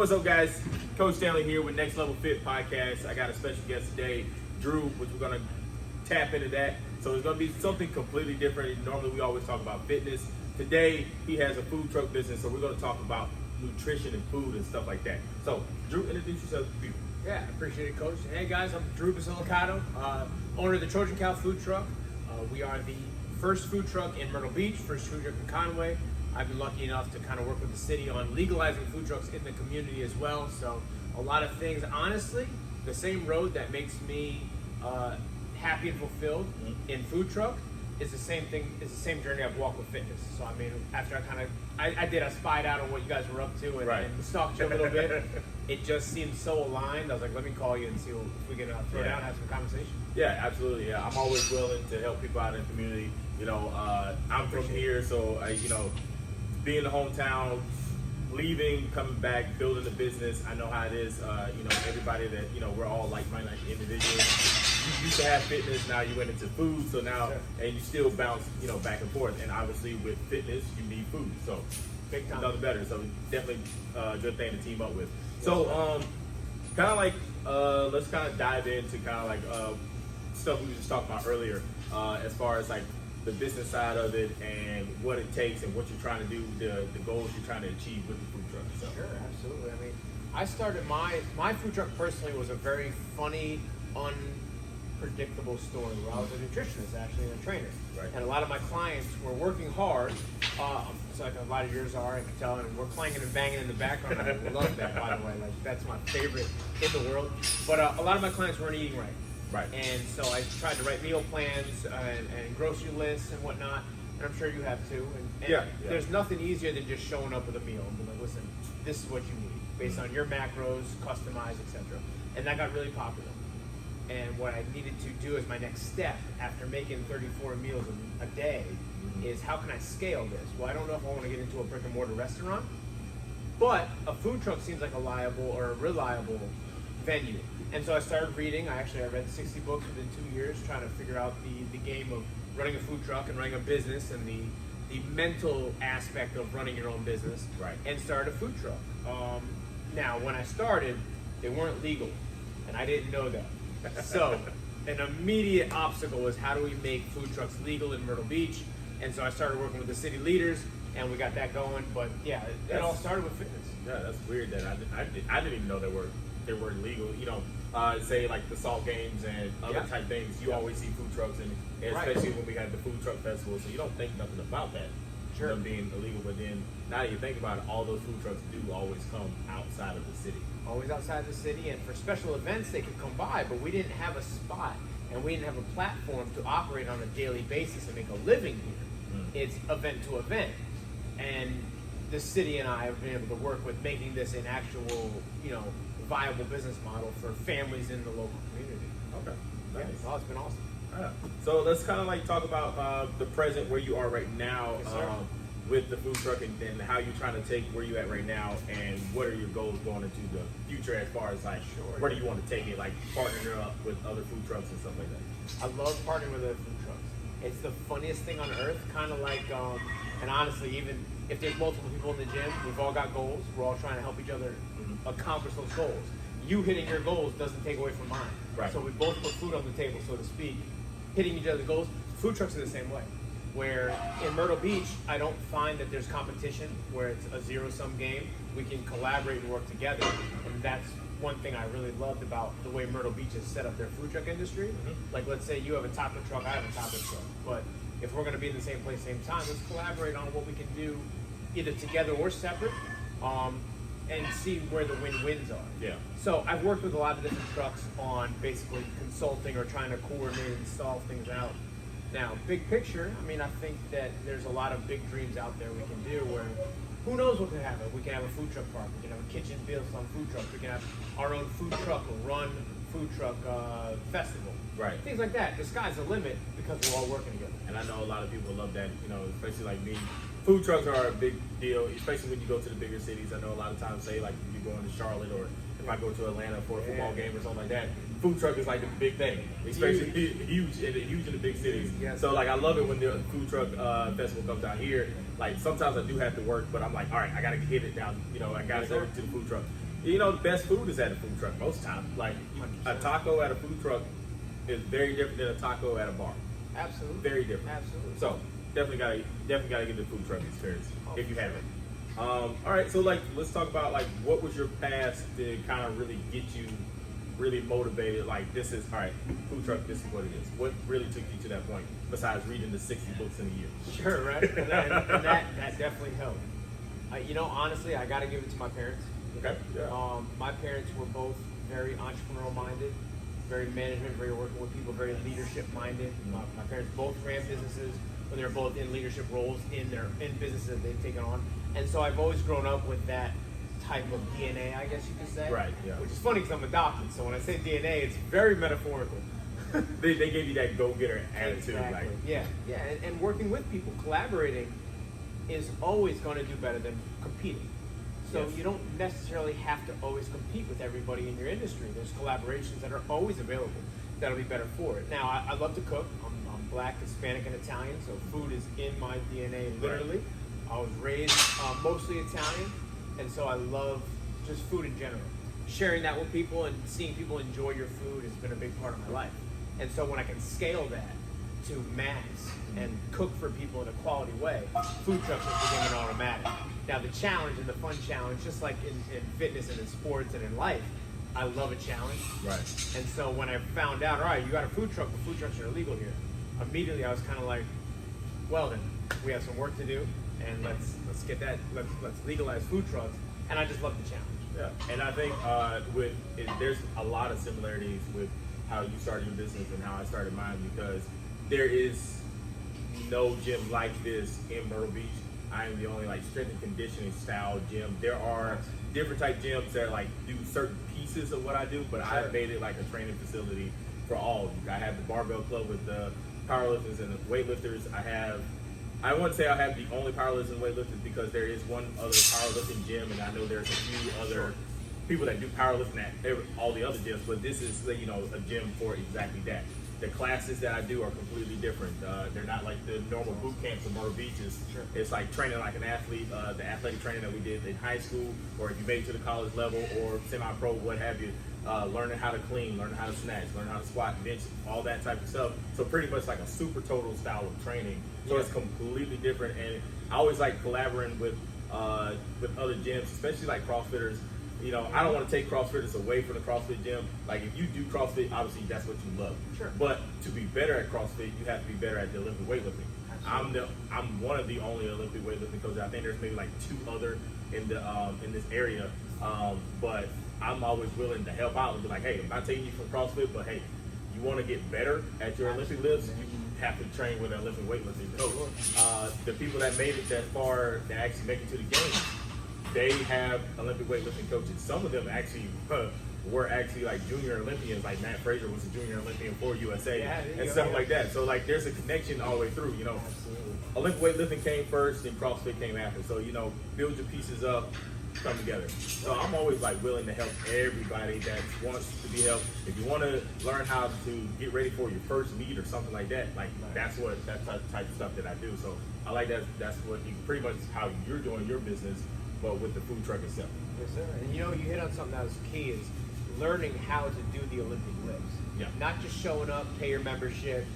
What's up, guys? Coach Stanley here with Next Level Fit Podcast. I got a special guest today, Drew, which we're going to tap into that. So it's going to be something completely different. Normally, we always talk about fitness. Today, he has a food truck business, so we're going to talk about nutrition and food and stuff like that. So, Drew, introduce yourself to people. Yeah, appreciate it, Coach. Hey, guys, I'm Drew Basilicato, owner of the Trojan Cow food truck. We are the first food truck in Myrtle Beach, first food truck in Conway. I've been lucky enough to kind of work with the city on legalizing food trucks in the community as well. So a lot of things, honestly, the same road that makes me happy and fulfilled in food truck is the same thing, is the same journey I've walked with fitness. So I mean, after I spied out on what you guys were up to and stalked you a little bit. It just seemed so aligned. I was like, let me call you and see if we can throw down and have some conversation. Yeah, absolutely. Yeah, I'm always willing to help people out in the community. You know, I'm from here, so being in the hometown, leaving, coming back, building a business, I know how it is. Everybody that, we're all like-minded individuals. You used to have fitness, now you went into food, so now, and you still bounce, back and forth. And obviously with fitness, you need food, so big time. Nothing better. So definitely a good thing to team up with. So kind of like, let's kind of dive into kind of like stuff we were just talking about earlier, as far as like the business side of it and what it takes and what you're trying to do, the goals you're trying to achieve with the food truck. So. Sure, absolutely. I mean, I started my food truck personally was a very funny, unpredictable story where I was a nutritionist actually and a trainer. Right. And a lot of my clients were working hard. It's like a lot of yours are, I can tell, and we're clanging and banging in the background. I love that, by the way. Like, that's my favorite in the world. But a lot of my clients weren't eating right. Right. And so I tried to write meal plans and grocery lists and whatnot, and I'm sure you have too. And there's nothing easier than just showing up with a meal and being like, listen, this is what you need based on your macros, customized, etc. And that got really popular. And what I needed to do as my next step after making 34 meals a day is how can I scale this? Well, I don't know if I want to get into a brick and mortar restaurant, but a food truck seems like a liable or a reliable venue. And so I started reading. I read 60 books within 2 years trying to figure out the game of running a food truck and running a business and the mental aspect of running your own business. Right. And started a food truck. Now, when I started, they weren't legal, and I didn't know that. So an immediate obstacle was how do we make food trucks legal in Myrtle Beach? And so I started working with the city leaders, and we got that going. But yeah, it all started with fitness. Yeah, that's weird that I didn't even know they were legal. Say like the salt games and other type things. You always see food trucks, and especially when we had the food truck festival. So you don't think nothing about that. Sure. Them being illegal, but then now that you think about it, all those food trucks do always come outside of the city. Always outside the city, and for special events they could come by, but we didn't have a spot and we didn't have a platform to operate on a daily basis and make a living here. It's event to event, and the city and I have been able to work with making this an actual, viable business model for families in the local community. Okay, nice. Yeah, oh, it's been awesome. Yeah. So let's kind of like talk about the present, where you are right now. Yes, with the food truck and how you're trying to take where you're at right now, and what are your goals going into the future as far as like where do you want to take it, like partnering up with other food trucks and stuff like that? I love partnering with other food trucks. It's the funniest thing on earth, kind of like, and honestly, even if there's multiple people in the gym, we've all got goals. We're all trying to help each other accomplish those goals. You hitting your goals doesn't take away from mine. Right. So we both put food on the table, so to speak, hitting each other's goals. Food trucks are the same way. Where in Myrtle Beach, I don't find that there's competition where it's a zero-sum game. We can collaborate and work together, and that's one thing I really loved about the way Myrtle Beach has set up their food truck industry. Like, let's say you have a taco truck, I have a taco truck, but if we're going to be in the same place, same time, let's collaborate on what we can do, either together or separate, and see where the win-wins are. Yeah. So I've worked with a lot of different trucks on basically consulting or trying to coordinate and solve things out. Now, big picture, I think that there's a lot of big dreams out there we can do where who knows what can happen. We can have a food truck park. We can have a kitchen built on food trucks. We can have our own food truck run food truck festival. Right. Things like that. The sky's the limit because we're all working together. And I know a lot of people love that, especially like me. Food trucks are a big deal, especially when you go to the bigger cities. I know a lot of times, say like if you're going to Charlotte or if I go to Atlanta for a football game or something like that, food truck is like a big thing, especially huge in the big cities. Yes. So like I love it when the food truck festival comes out here. Like sometimes I do have to work, but I'm like, all right, I gotta hit it down. I gotta go to the food truck. You know, the best food is at a food truck most times. Like 100%. a taco at a food truck is very different than a taco at a bar. Absolutely. Very different. Absolutely. So definitely gotta get the food truck experience if you for haven't. All right, so like let's talk about like what was your past to kind of really get you really motivated? Like this is all right, food truck. This is what it is. What really took you to that point besides reading the 60 books in a year? Sure, right? And that definitely helped. You know, honestly, I got to give it to my parents. Okay. Yeah. My parents were both very entrepreneurial minded, very management, very working with people, very leadership minded. My parents both ran businesses, but they're both in leadership roles in businesses that they've taken on. And so I've always grown up with that type of DNA, I guess you could say. Right. Yeah. Which is funny because I'm adopted, so when I say DNA, it's very metaphorical. They gave you that go-getter attitude. Exactly. Like, Yeah. And working with people, collaborating is always going to do better than competing. So Yes. you don't necessarily have to always compete with everybody in your industry. There's collaborations that are always available that'll be better for it. Now, I love to cook. I'm Black, Hispanic, and Italian, so food is in my DNA literally. I was raised mostly Italian, and so I love just food in general. Sharing that with people and seeing people enjoy your food has been a big part of my life. And so when I can scale that to mass and cook for people in a quality way, food trucks just became an automatic. Now the challenge and the fun challenge, just like in fitness and in sports and in life, I love a challenge. right. And so when I found out, all right, you got a food truck, but food trucks are illegal here, immediately I was kind of like, well then, we have some work to do, and let's get that, let's legalize food trucks, and I just love the challenge. Yeah, and I think there's a lot of similarities with how you started your business and how I started mine because there is no gym like this in Myrtle Beach. I am the only like strength and conditioning style gym. There are different type gyms that like do certain pieces of what I do, but I've made it like a training facility for all. I have the barbell club with the powerlifters and the weightlifters. I wouldn't say I have the only powerlifters and weightlifters because there is one other powerlifting gym, and I know there's a few other people that do powerlifting at all the other gyms, but this is a gym for exactly that. The classes that I do are completely different. They're not like the normal boot camps in Myrtle Beach. It's like training like an athlete, the athletic training that we did in high school, or if you made it to the college level or semi-pro, what have you, learning how to clean, learning how to snatch, learning how to squat, bench, all that type of stuff. So pretty much like a super total style of training. So it's completely different, and I always like collaborating with other gyms, especially like CrossFitters. I don't want to take CrossFitters away from the CrossFit gym. Like if you do CrossFit, obviously that's what you love. Sure. But to be better at CrossFit, you have to be better at the Olympic weightlifting. I'm one of the only Olympic weightlifting coaches. I think there's maybe like two other in this area. But I'm always willing to help out and be like, hey, I'm not taking you from CrossFit, but hey, you want to get better at your Olympic lifts, you have to train with an Olympic weightlifting coach. The people that made it that far, that actually make it to the games, they have Olympic weightlifting coaches. Some of them actually were actually like junior Olympians. Like Matt Fraser was a junior Olympian for USA and stuff like that. So like there's a connection all the way through. Absolutely. Olympic weightlifting came first, and CrossFit came after. So build your pieces up, come together. So I'm always like willing to help everybody that wants to be helped. If you want to learn how to get ready for your first meet or something like that, like that's type of stuff that I do. So I like that. That's what pretty much how you're doing your business, but with the food truck itself. Yes, sir. And you hit on something that was key is learning how to do the Olympic lifts. Yeah. Not just showing up, pay your membership,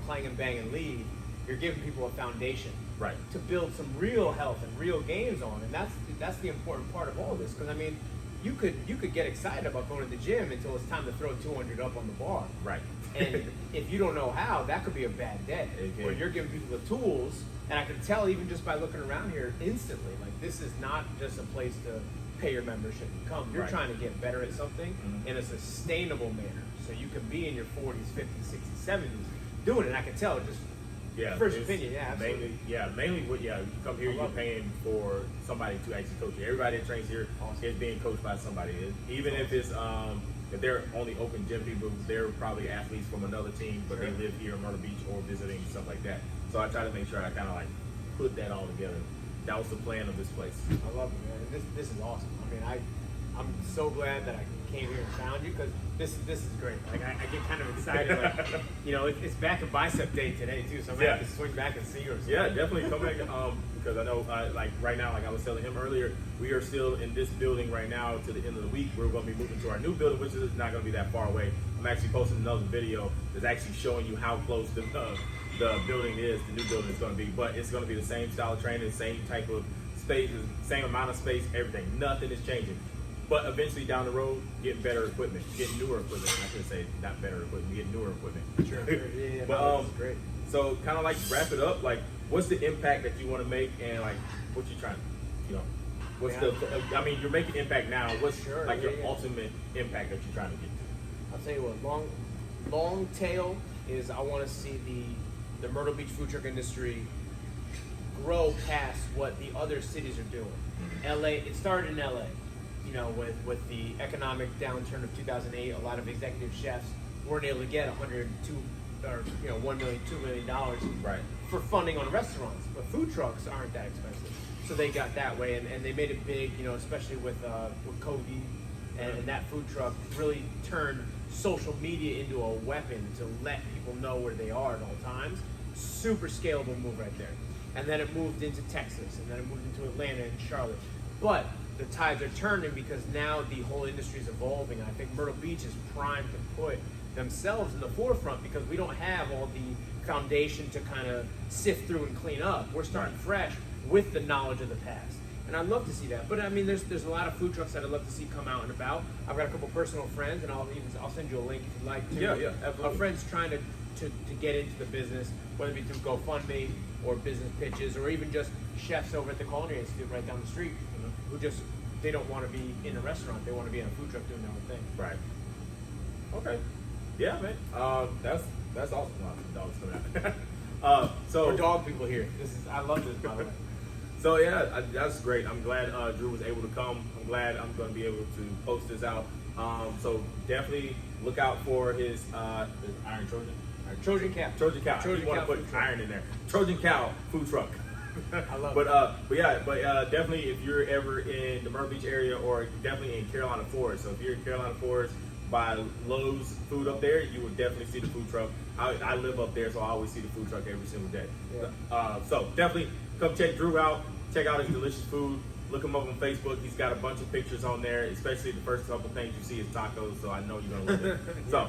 clang and bang and leave. You're giving people a foundation. Right. To build some real health and real gains on. And that's the important part of all this. Because you could get excited about going to the gym until it's time to throw 200 up on the bar. Right. And if you don't know how, that could be a bad day. Where you're giving people the tools, and I can tell even just by looking around here instantly, like this is not just a place to pay your membership and come. You're trying to get better at something in a sustainable manner. So you can be in your 40s, 50s, 60s, 70s doing it. And I can tell just first opinion, absolutely. Mainly what you come here, you're paying for somebody to actually coach you. Everybody that trains here is being coached by somebody. Even if it's if they're only open gym people, they're probably athletes from another team, but they live here in Myrtle Beach or visiting, stuff like that. So I try to make sure I kind of like put that all together. That was the plan of this place. I love it, man. This is awesome. I'm so glad that I came here and found you, because this is great. Like I get kind of excited. Like, you know, it's back in bicep day today too, so I'm gonna have to swing back and see yours. Yeah, definitely come back. Because I know, like right now, like I was telling him earlier, we are still in this building right now to the end of the week. We're going to be moving to our new building, which is not going to be that far away. I'm actually posting another video that's actually showing you how close the building is, the new building is going to be. But it's going to be the same style of training, same type of space, same amount of space, everything. Nothing is changing. But eventually down the road, getting better equipment, getting newer equipment. I should say not better equipment, getting newer equipment. Sure. Yeah. But that's great. So kind of like wrap it up, like what's the impact that you want to make, and like what you trying, you know, what's I mean, you're making impact now. What's your ultimate impact that you're trying to get to? I'll tell you what, long tail is I want to see the Myrtle Beach food truck industry grow past what the other cities are doing. LA, it started in LA, you know, with the economic downturn of 2008. A lot of executive chefs weren't able to get $100, $1 million, $2 million right. for funding on restaurants, but food trucks aren't that expensive. So they got that way, and they made it big, you know, especially with COVID, and that food truck really turned social media into a weapon to let people know where they are at all times. Super scalable move right there. And then it moved into Texas, and then it moved into Atlanta and Charlotte. But the tides are turning because now the whole industry is evolving. And I think Myrtle Beach is primed to put themselves in the forefront because we don't have all the foundation to kind of sift through and clean up. We're starting fresh with the knowledge of the past. And I'd love to see that. But I mean, there's a lot of food trucks that I'd love to see come out and about. I've got a couple personal friends, and I'll send you a link if you'd like to. Yeah, absolutely. Our friends trying to get into the business, whether it be through GoFundMe or business pitches, or even just chefs over at the Culinary Institute right down the street, who they don't want to be in a restaurant, they want to be in a food truck doing their own thing. Right. Okay. Yeah, man. That's awesome. Dogs coming out. So for dog people here, I love this, by the way. So yeah, that's great. I'm glad Drew was able to come. I'm glad I'm going to be able to post this out. So definitely look out for his Iron Trojan. Trojan Cow. Trojan Cow. Trojan you want to Cow put iron in there. Trojan Cow food truck. I love but, it. But definitely if you're ever in the Myrtle Beach area, or definitely in Carolina Forest. So if you're in Carolina Forest by Lowe's food up there, you will definitely see the food truck. I live up there, so I always see the food truck every single day. Yeah. So definitely come check Drew out. Check out his delicious food. Look him up on Facebook. He's got a bunch of pictures on there, especially the first couple things you see is tacos, so I know you're going to love it. So.